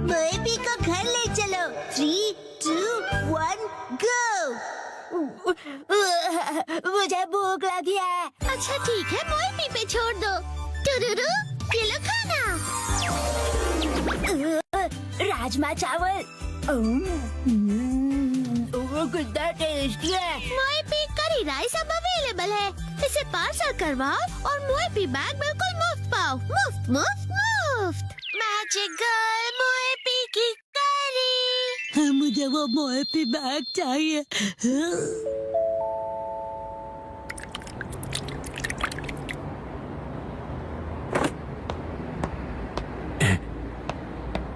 मोएपी को घर ले चलो। 3, 2, 1, गो। मुझे भूख लगी है। अच्छा ठीक है, मोएपी पे छोड़ दो। टुरुरु, ये लो खाना। राजमा चावल कितना टेस्टी है। मोएपी करी राइस अब अवेलेबल है। इसे पार्सल करवाओ और मोएपी बैग बिल्कुल मुफ्त पाओ। मुफ्त मुफ्त मुफ्त। मैजिक गर्ल मोएपी की करी। मुझे वो मोएपी बैग चाहिए।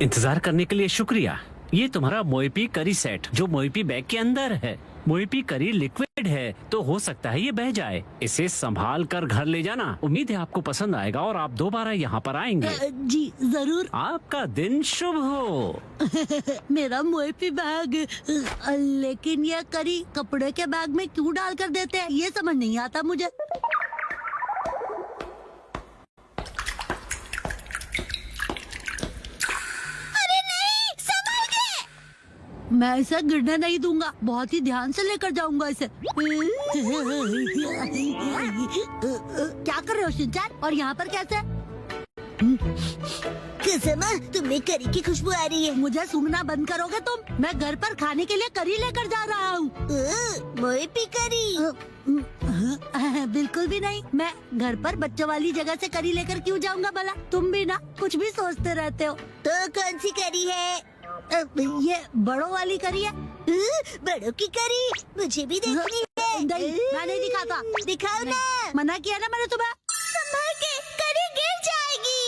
इंतजार करने के लिए शुक्रिया। ये तुम्हारा मोएपी करी सेट जो मोएपी बैग के अंदर है। मोएपी करी लिक्विड है तो हो सकता है ये बह जाए। इसे संभाल कर घर ले जाना। उम्मीद है आपको पसंद आएगा और आप दोबारा यहाँ पर आएंगे। जी जरूर। आपका दिन शुभ हो। मेरा मोएपी बैग। लेकिन ये करी कपड़े के बैग में क्यों डाल कर देते हैं, ये समझ नहीं आता मुझे। मैं इसे गिरने नहीं दूंगा, बहुत ही ध्यान से लेकर जाऊंगा इसे। क्या कर रहे हो शिनचैन, और यहाँ पर कैसे? कसमा, तुम्हें करी की खुशबू आ रही है। मुझे सूंघना बंद करोगे तुम? मैं घर पर खाने के लिए करी लेकर जा रहा हूँ। मोएपी करी? बिल्कुल भी नहीं। मैं घर पर बच्चों वाली जगह से करी लेकर क्यों जाऊंगा भला? तुम भी ना कुछ भी सोचते रहते हो। तो कौन सी करी है? ये बड़ों वाली करी है। बड़ों की करी मुझे भी देखनी है। नहीं, मैं नहीं दिखाता। दिखाओ ना। मना किया ना मैंने तुम्हें। संभाल के, करी गिर जाएगी।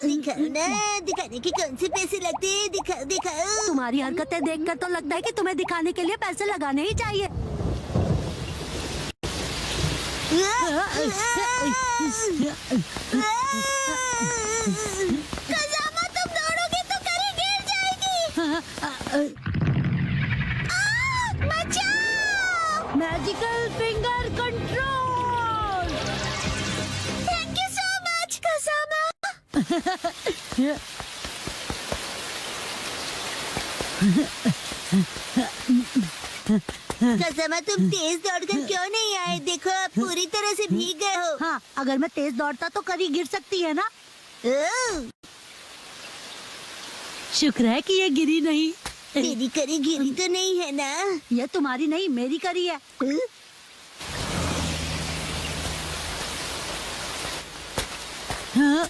दिखाओ ना, दिखाने के कौन से पैसे लगते हैं? दिखाओ दिखाओ। तुम्हारी हरकतें देखकर तो लगता है कि तुम्हें दिखाने के लिए पैसे लगाने ही चाहिए। खजामा, तुम दौड़ोगे तो करी गिर जाएगी। बचाओ! Magical finger control. Thank you so much खजामा। कसमा, तुम तेज दौड़कर क्यों नहीं आए? देखो आप पूरी तरह से भीग गए हो। हाँ, अगर मैं तेज दौड़ता तो करी गिर सकती है ना। शुक्र है कि ये गिरी नहीं। तेरी करी गिरी तो नहीं है ना? ये तुम्हारी नहीं, मेरी करी है। हाँ?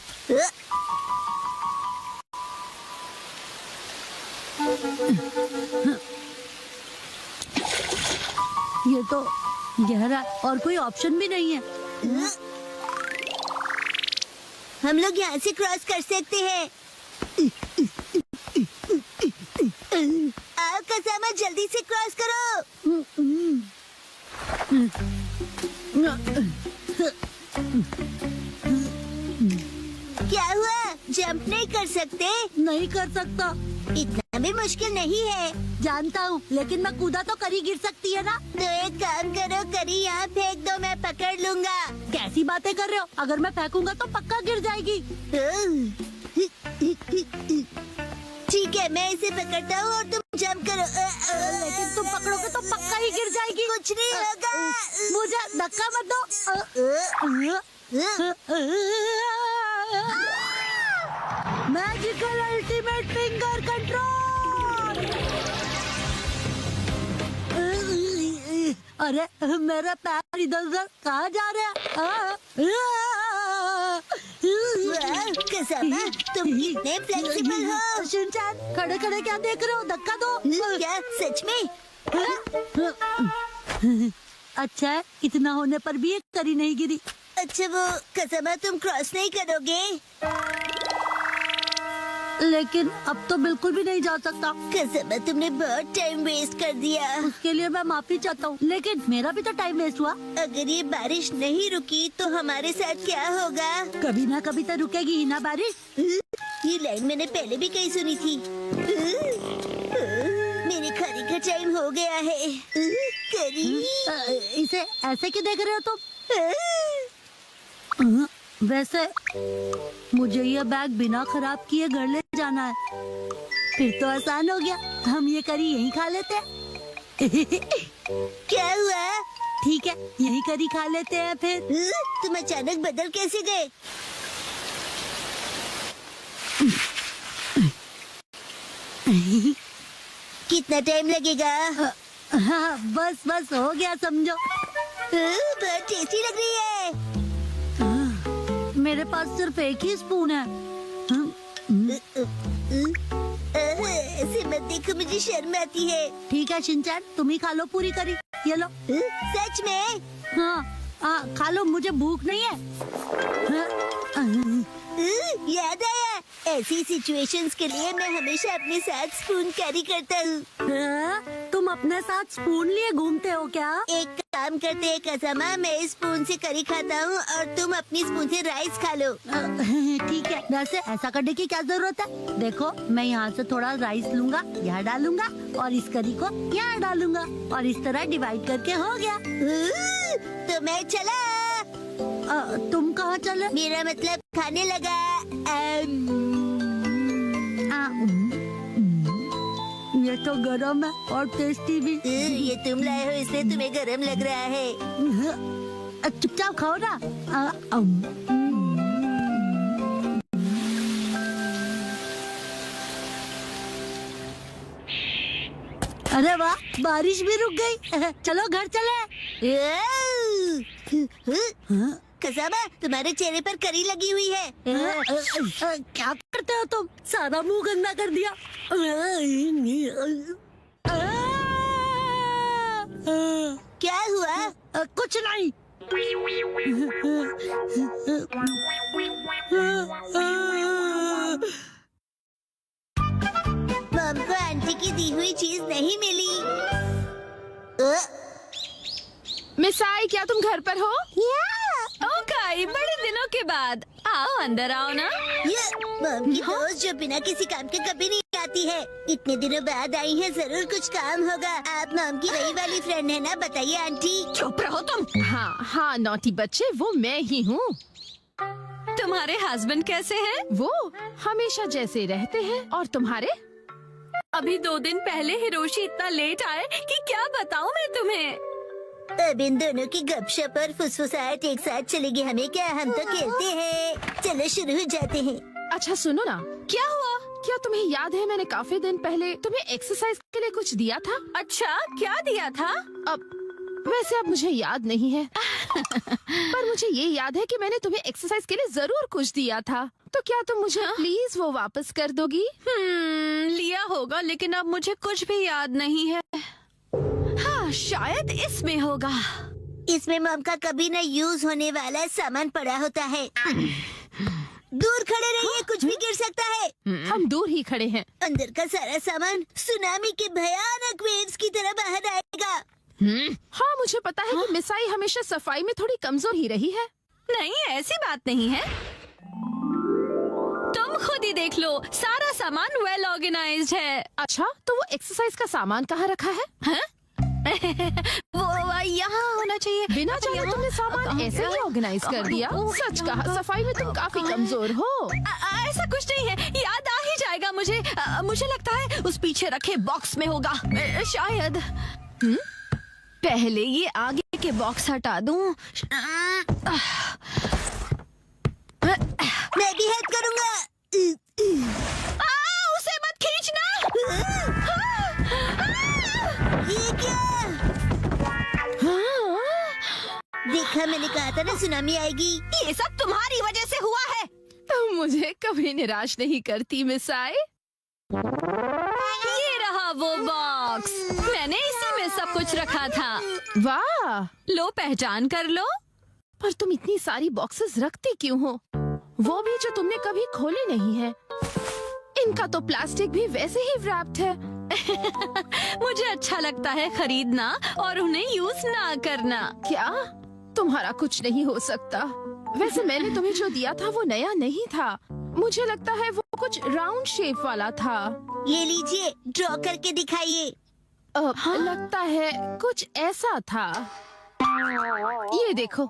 ये तो गहरा और कोई ऑप्शन भी नहीं है। हम लोग यहाँ से क्रॉस कर सकते हैं। आओ कसमा, जल्दी से क्रॉस करो। क्या हुआ? जंप नहीं कर सकते? नहीं कर सकता। इतना भी मुश्किल नहीं है। जानता हूँ, लेकिन मैं कूदा तो करी गिर सकती है ना। तो एक काम करो, करी यहाँ फेंक दो, मैं पकड़ लूंगा। कैसी बातें कर रहे हो? अगर मैं फेंकूंगा तो पक्का गिर जाएगी। ठीक है, मैं इसे पकड़ता हूँ और तुम जंप करो। लेकिन तुम पकड़ोगे तो पक्का ही गिर जाएगी। कुछ नहीं होगा। मुझे धक्का मत दो। Magical ultimate finger control. अरे मेरा पैर इधर उधर कहाँ जा रहा है? कसमा, तुम कितने फ्लेक्सिबल हो। शिनचैन, खड़े खड़े क्या देख रहे हो? धक्का दो। क्या सच में? अच्छा है, इतना होने पर भी एक करी नहीं गिरी। अच्छा वो कसमा, तुम क्रॉस नहीं करोगे? लेकिन अब तो बिल्कुल भी नहीं जा सकता। कसमा, तुमने बहुत टाइम वेस्ट कर दिया। उसके लिए मैं माफी चाहता हूँ, लेकिन मेरा भी तो टाइम वेस्ट हुआ। अगर ये बारिश नहीं रुकी तो हमारे साथ क्या होगा? कभी ना कभी तो रुकेगी ही ना बारिश। ये लाइन मैंने पहले भी कहीं सुनी थी। मेरे खाने का टाइम हो गया है। करी, इसे ऐसे क्यों देख रहे हो तुम? वैसे मुझे ये बैग बिना खराब किए घर ले जाना है। फिर तो आसान हो गया, हम ये करी यहीं खा लेते हैं। क्या हुआ? ठीक है, यहीं करी खा लेते हैं फिर। तुम अचानक बदल कैसे गए? कितना टाइम लगेगा? हाँ, बस बस हो गया समझो। बहुत टेस्टी लग रही है। मेरे पास सिर्फ एक ही स्पून है। ऐसे मत देखो, मुझे शर्म आती है। ठीक है शिनचैन, तुम ही खा लो पूरी करी। ये लो। सच में? हाँ, खा लो, मुझे भूख नहीं है। याद आया, ऐसी सिचुएशंस के लिए मैं हमेशा अपने साथ स्पून कैरी करता हूँ। तुम अपने साथ स्पून लिए घूमते हो क्या? एक काम करते हैं कसामा, मैं इस स्पून से करी खाता हूँ और तुम अपनी स्पून से राइस खा लो। ठीक है, वैसे ऐसा करने की क्या जरूरत है? देखो, मैं यहाँ से थोड़ा राइस लूंगा, यहाँ डालूंगा और इस करी को यहाँ डालूंगा और इस तरह डिवाइड करके हो गया। तो मैं चला। तुम कहाँ चले? मेरा मतलब खाने लगा। ये तो गरम है और टेस्टी भी। ये तुम लाए हो इसलिए तुम्हें गरम लग रहा है। चुपचाप खाओ ना। अरे वाह, बारिश भी रुक गई। चलो घर चले। कसाबा, तुम्हारे चेहरे पर करी लगी हुई है। क्या करते हो तुम? सारा मुंह गंदा कर दिया। क्या हुआ? कुछ नहीं। मम को आंटी की दी हुई चीज नहीं मिली। मिसाई, क्या तुम घर पर हो? ओके, बड़े दिनों के बाद। आओ अंदर आओ ना। ये मम की दोस्त जो बिना किसी काम के कभी नहीं आती है, इतने दिनों बाद आई है, जरूर कुछ काम होगा। आप मम की वही वाली फ्रेंड है ना? बताइए आंटी। चुप रहो तुम। हाँ नौटी बच्चे, वो मैं ही हूँ। तुम्हारे हस्बैंड कैसे हैं? वो हमेशा जैसे रहते हैं। और तुम्हारे? अभी 2 दिन पहले हिरोशी इतना लेट आए कि क्या बताऊँ मैं तुम्हें। अब इन दोनों की गपशप और फुसफुसाहट एक साथ चलेगी, हमें क्या, हम तो खेलते हैं। चलो शुरू हो जाते हैं। अच्छा सुनो ना, क्या हुआ? क्या तुम्हें याद है मैंने काफी दिन पहले तुम्हें एक्सरसाइज के लिए कुछ दिया था? अच्छा, क्या दिया था? वैसे अब मुझे याद नहीं है। पर मुझे ये याद है कि मैंने तुम्हें एक्सरसाइज के लिए जरूर कुछ दिया था। तो क्या तुम मुझे प्लीज वो वापस कर दोगी? लिया होगा, लेकिन अब मुझे कुछ भी याद नहीं है। हाँ, शायद इसमें होगा। इसमें मम का कभी न यूज होने वाला सामान पड़ा होता है। दूर खड़े रहिए, कुछ भी गिर सकता है। हम दूर ही खड़े हैं। अंदर का सारा सामान सुनामी के भयानक वेव्स की तरह बाहर आएगा। हाँ, मुझे पता है कि मिसाई हमेशा सफाई में थोड़ी कमजोर ही रही है। नहीं, ऐसी बात नहीं है। तुम खुद ही देख लो, सारा सामान वेल ऑर्गेनाइज्ड है। अच्छा, तो वो एक्सरसाइज का सामान कहाँ रखा है? वो यहाँ होना चाहिए। बिना जाने तुमने सामान ऐसे ही ऑर्गेनाइज कर दिया। सच कहा, सफाई में तुम काफी कमजोर हो। ऐसा कुछ नहीं है, याद आ ही जाएगा मुझे। मुझे लगता है उस पीछे रखे बॉक्स में होगा, शायद। पहले ये आगे के बॉक्स हटा दूं। मैं भी हेल्प करूँगा। उसे मत खींचना। ये क्या? देखा, मैंने कहा था ना सुनामी आएगी। ये सब तुम्हारी वजह से हुआ है। तुम मुझे कभी निराश नहीं करती मिसाई। ये रहा वो बॉक्स, मैंने इसी में सब कुछ रखा था। वाह, लो पहचान कर लो। पर तुम इतनी सारी बॉक्सेस रखती क्यों हो? वो भी जो तुमने कभी खोले नहीं है। इनका तो प्लास्टिक भी वैसे ही रैप्ड है। मुझे अच्छा लगता है खरीदना और उन्हें यूज ना करना। क्या? तुम्हारा कुछ नहीं हो सकता। वैसे मैंने तुम्हें जो दिया था वो नया नहीं था। मुझे लगता है वो कुछ राउंड शेप वाला था। ये लीजिए, ड्रॉ करके दिखाइए। लगता है कुछ ऐसा था। ये देखो,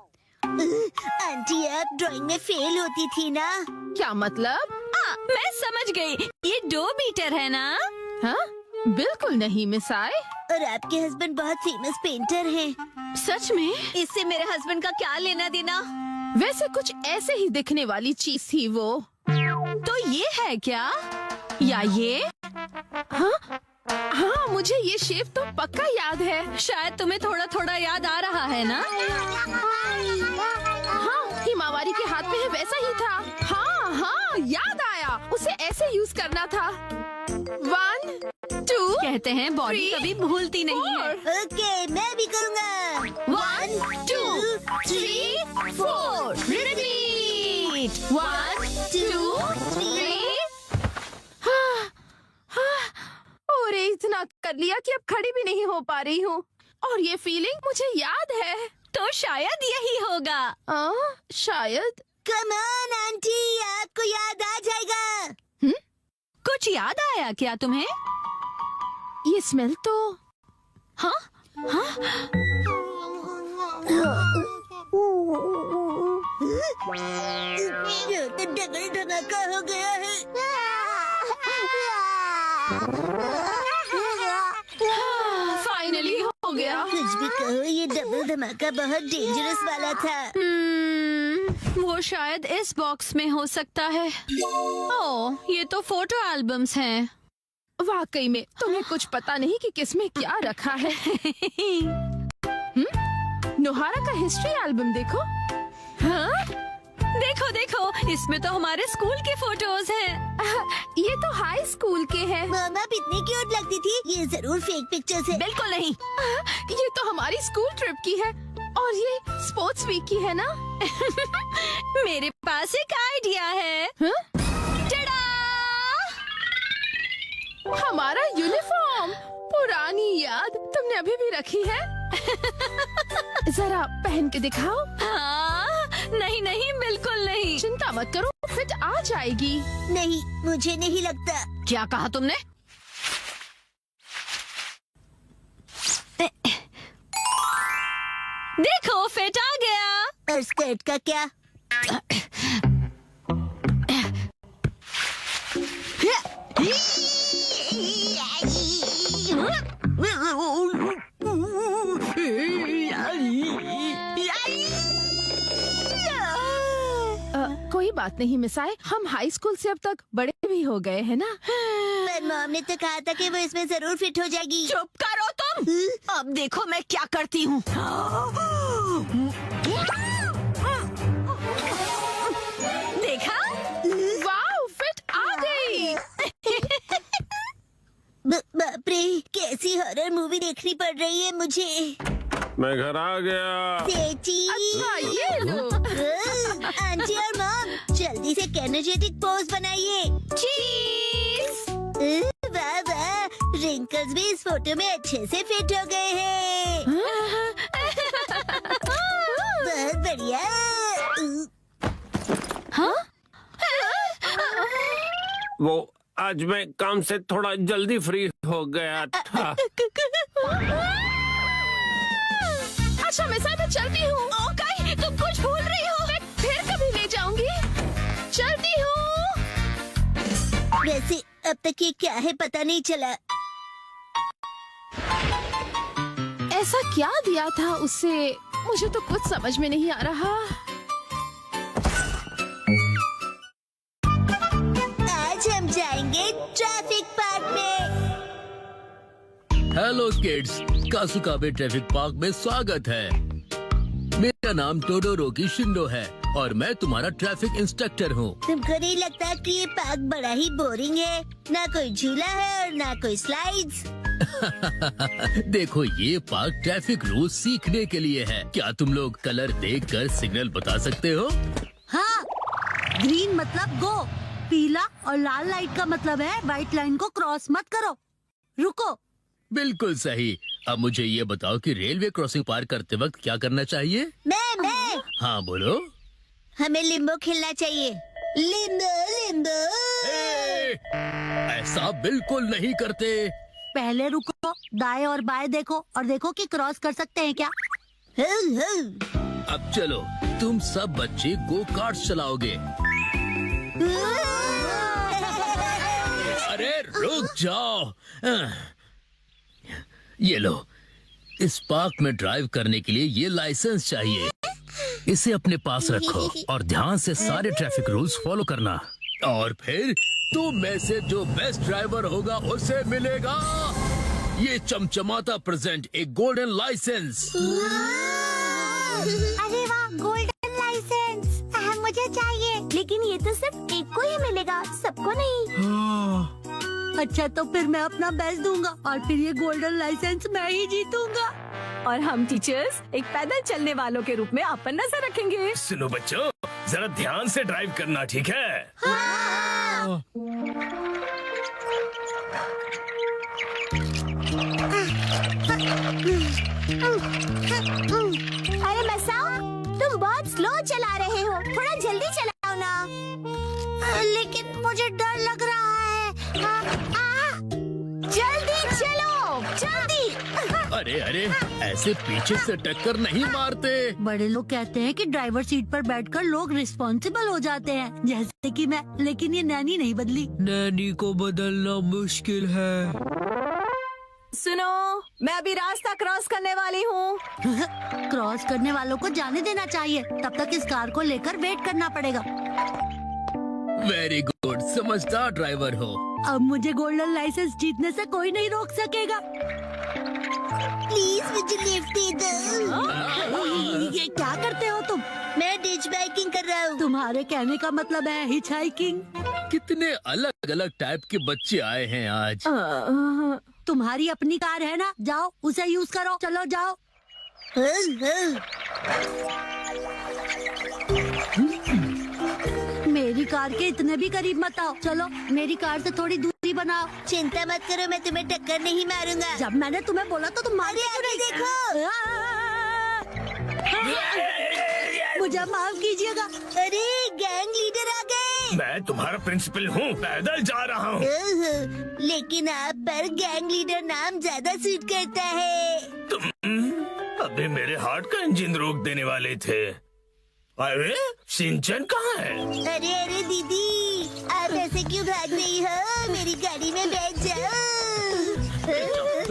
आंटी आप ड्राइंग में फेल होती थी ना। क्या मतलब? मैं समझ गई, ये 2 मीटर है ना? हाँ? बिल्कुल नहीं मिस आए। और आपके हस्बैंड बहुत फेमस पेंटर हैं। सच में? इससे मेरे हस्बैंड का क्या लेना देना? वैसे कुछ ऐसे ही दिखने वाली चीज थी वो। तो ये है क्या? या ये? हाँ, मुझे ये शेप तो पक्का याद है। शायद तुम्हें थोड़ा थोड़ा याद आ रहा है ना? हाँ, हिमावारी के हाथ में है वैसा ही था। हाँ, याद आया। उसे ऐसे यूज करना था। 1 2 कहते हैं बॉडी 3 कभी भूलती नहीं है। ओके, मैं भी करूँगा। 1 2 3 4 रिपीट। 1 2 3। और इतना कर लिया कि अब खड़ी भी नहीं हो पा रही हूँ। और ये फीलिंग मुझे याद है। तो शायद यही होगा। शायद। कम ऑन आंटी, आपको याद आ जाएगा। कुछ याद आया क्या तुम्हें? ये स्मेल तो। हाँ? ये तो डबल धमाका हो गया है। फाइनली हो गया। कुछ भी कहो, ये डबल धमाका बहुत डेंजरस वाला था। वो शायद इस बॉक्स में हो सकता है। ओह, ये तो फोटो एल्बम्स हैं। वाकई में तुम्हें कुछ पता नहीं कि किसमें क्या रखा है। नोहारा का हिस्ट्री एल्बम देखो। हाँ? देखो देखो, इसमें तो हमारे स्कूल के फोटोज हैं। ये तो हाई स्कूल के हैं। मामा आप इतनी क्यूट लगती थी। ये जरूर फेक पिक्चर्स है। बिल्कुल नहीं। ये तो हमारी स्कूल ट्रिप की है। और ये स्पोर्ट्स वीक की है ना? मेरे पास एक आइडिया है। टडा! हमारा यूनिफॉर्म। पुरानी याद तुमने अभी भी रखी है? जरा पहन के दिखाओ। नहीं नहीं, बिल्कुल नहीं। चिंता मत करो, फिट आ जाएगी। नहीं, मुझे नहीं लगता। क्या कहा तुमने? देखो, फिट आ गया। और स्कर्ट का क्या? कोई बात नहीं मिसाए, हम हाई स्कूल से अब तक बड़े भी हो गए हैं ना। पर मॉम ने तो कहा था कि वो इसमें जरूर फिट हो जाएगी। चुप करो तुम। अब देखो मैं क्या करती हूँ। देखा? वाह, फिट आ गई। बाप रे, कैसी हॉरर मूवी देखनी पड़ रही है मुझे। मैं घर आ गया। सेठी। अच्छा, ये लो। आंटी और मॉम जल्दी से एनर्जेटिक पोज बनाइए। चीज। वाह वाह, रिंकल्स भी इस फोटो में अच्छे से फिट हो गए हैं। बहुत बढ़िया। वो आज मैं काम से थोड़ा जल्दी फ्री हो गया था। अच्छा मिसाए, मैं चलती हूँ। ओके, तुम कुछ भूल रही हो। मैं फिर कभी ले जाऊंगी। चलती हूँ। वैसे अब तक ये क्या है पता नहीं चला। ऐसा क्या दिया था उसे, मुझे तो कुछ समझ में नहीं आ रहा। आज हम जाएंगे ट्रैफिक पार्क में। हेलो किड्स, कासुकाबे ट्रैफिक पार्क में स्वागत है। मेरा नाम टोडोरोकी शिंडो है और मैं तुम्हारा ट्रैफिक इंस्ट्रक्टर हूँ। तुमको नहीं लगता कि ये पार्क बड़ा ही बोरिंग है? ना कोई झूला है और ना कोई स्लाइड्स। देखो, ये पार्क ट्रैफिक रूल सीखने के लिए है। क्या तुम लोग कलर देखकर सिग्नल बता सकते हो? हाँ, ग्रीन मतलब गो, पीला और लाल लाइट का मतलब है व्हाइट लाइन को क्रॉस मत करो, रुको। बिल्कुल सही। अब मुझे ये बताओ कि रेलवे क्रॉसिंग पार करते वक्त क्या करना चाहिए? मैं हाँ बोलो। हमें लिम्बो खेलना चाहिए। Limbo Limbo. ऐसा बिल्कुल नहीं करते। पहले रुको, दाएं और बाएं देखो और देखो कि क्रॉस कर सकते हैं क्या। अब चलो, तुम सब बच्चे गो कार्ट चलाओगे। अरे रुक जाओ। ये लो, इस पार्क में ड्राइव करने के लिए ये लाइसेंस चाहिए। इसे अपने पास रखो और ध्यान से सारे ट्रैफिक रूल्स फॉलो करना। और फिर तुम में से जो बेस्ट ड्राइवर होगा उसे मिलेगा ये चमचमाता प्रेजेंट, एक गोल्डन लाइसेंस। अरे वाह, गोल्डन लाइसेंस मुझे चाहिए। लेकिन ये तो सिर्फ एक को ही मिलेगा, सबको नहीं। अच्छा, तो फिर मैं अपना बेस्ट दूंगा और फिर ये गोल्डन लाइसेंस मैं ही जीतूंगा। और हम टीचर्स एक पैदल चलने वालों के रूप में आप पर नजर रखेंगे। सुनो बच्चों, जरा ध्यान से ड्राइव करना, ठीक है? अरे मसाओ, तुम बहुत स्लो चला रहे हो, थोड़ा जल्दी चलाओ ना। लेकिन मुझे डर लग रहा है। जल्दी चलो, जल्दी। अरे अरे, ऐसे पीछे से टक्कर नहीं मारते। बड़े लोग कहते हैं कि ड्राइवर सीट पर बैठकर लोग रिस्पॉन्सिबल हो जाते हैं, जैसे कि मैं। लेकिन ये नैनी नहीं बदली। नैनी को बदलना मुश्किल है। सुनो, मैं अभी रास्ता क्रॉस करने वाली हूँ। क्रॉस करने वालों को जाने देना चाहिए, तब तक इस कार को लेकर वेट करना पड़ेगा। वेरी गुड, समझदार ड्राइवर हो। अब मुझे गोल्डन लाइसेंस जीतने से कोई नहीं रोक सकेगा। प्लीज मुझे लिफ्ट दे दो। ये क्या करते हो तुम? मैं डिच बाइकिंग कर रहा हूँ। तुम्हारे कहने का मतलब है हिच हाइकिंग। कितने अलग अलग टाइप के बच्चे आए हैं आज। तुम्हारी अपनी कार है ना, जाओ उसे यूज करो। चलो जाओ। मेरी कार के इतने भी करीब मत आओ। चलो मेरी कार से थोड़ी दूरी बनाओ। चिंता मत करो, मैं तुम्हें टक्कर नहीं मारूंगा। जब मैंने तुम्हें बोला तो तुम मारे क्यों नहीं? देखो। मुझे माफ कीजिएगा। अरे गैंग लीडर आ गए। मैं तुम्हारा प्रिंसिपल हूँ, पैदल जा रहा हूँ। लेकिन आप पर गैंग लीडर नाम ज्यादा सूट करता है। तुम अभी मेरे हार्ट का इंजन रोक देने वाले थे। अरे सिंचन कहाँ है? अरे अरे दीदी, आप ऐसे क्यों भाग रही हो? मेरी गाड़ी में बैठ जाओ।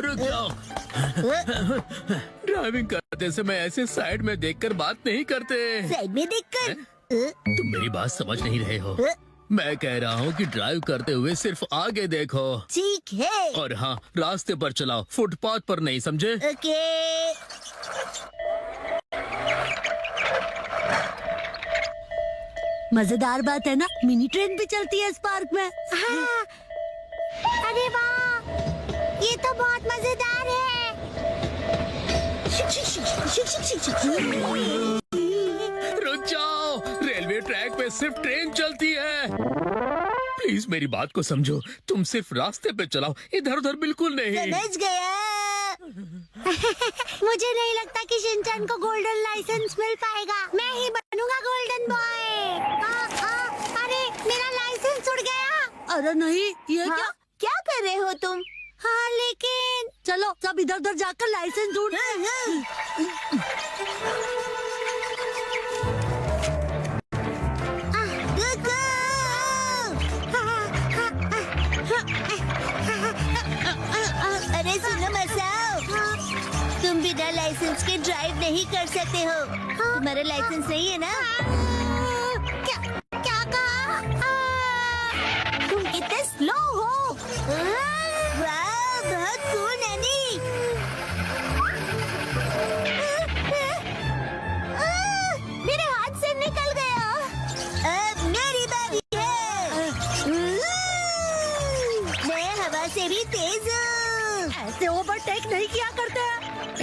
रुक जाओ। ड्राइविंग करते समय ऐसे साइड में देखकर बात नहीं करते। साइड में देखकर? तुम मेरी बात समझ नहीं रहे हो। मैं कह रहा हूँ कि ड्राइव करते हुए सिर्फ आगे देखो। ठीक है। और हाँ, रास्ते पर चलाओ, फुटपाथ पर नहीं, समझे? ओके। मजेदार बात है ना, मिनी ट्रेन भी चलती है इस पार्क में। हाँ। अरे वाह, ये तो बहुत मजेदार है। रुक जाओ, रेलवे ट्रैक पे सिर्फ ट्रेन चलती है। प्लीज मेरी बात को समझो, तुम सिर्फ रास्ते पे चलाओ, इधर उधर बिल्कुल नहीं। समझ गया। मुझे नहीं लगता कि शिनचैन को गोल्डन लाइसेंस मिल पाएगा। मैं ही बनूंगा गोल्डन बॉय। अरे मेरा लाइसेंस उड़ गया। अरे नहीं, ये हाँ? क्या? क्या कर रहे हो तुम? हाँ लेकिन चलो सब इधर उधर जाकर लाइसेंस ढूंढ। अरे सुनो मसाओ, तुम बिना लाइसेंस के ड्राइव नहीं कर सकते हो। तुम्हारा लाइसेंस नहीं है ना? क्या कहा? तुम इतने स्लो हो। वाह, बहुत कूल नैनी। मेरे हाथ से निकल गया। अब मेरी बारी है। मैं हवा से भी तेज हूँ। ऐसे ओवरटेक नहीं किया करते हैं।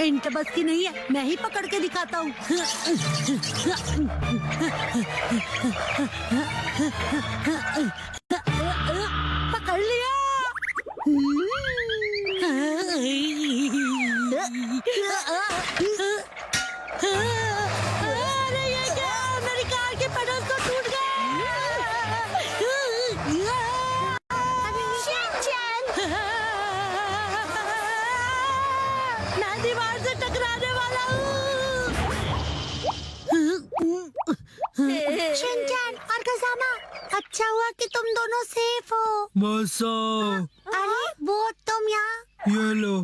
इनके बस की नहीं है, मैं ही पकड़ के दिखाता हूँ। पकड़ लिया। अरे ये क्या? मेरी कार के पेडल्स तो टूट गए। मैं दीवार से टकराने वाला हूँ। कि तुम दोनों सेफ हो। मसा, अरे वो तुम यहाँ। ये लो।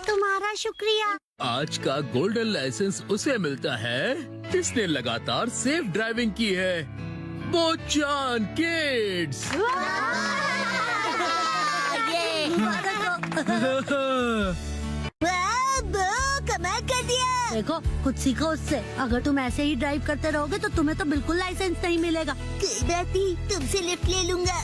तुम्हारा शुक्रिया। आज का गोल्डन लाइसेंस उसे मिलता है जिसने लगातार सेफ ड्राइविंग की है। बोचान किड्स। कमाल कर दिया। देखो कुछ सीखो उससे। अगर तुम ऐसे ही ड्राइव करते रहोगे तो तुम्हें तो बिल्कुल लाइसेंस नहीं मिलेगा। कोई बात नहीं, तुमसे लिफ्ट ले लूंगा।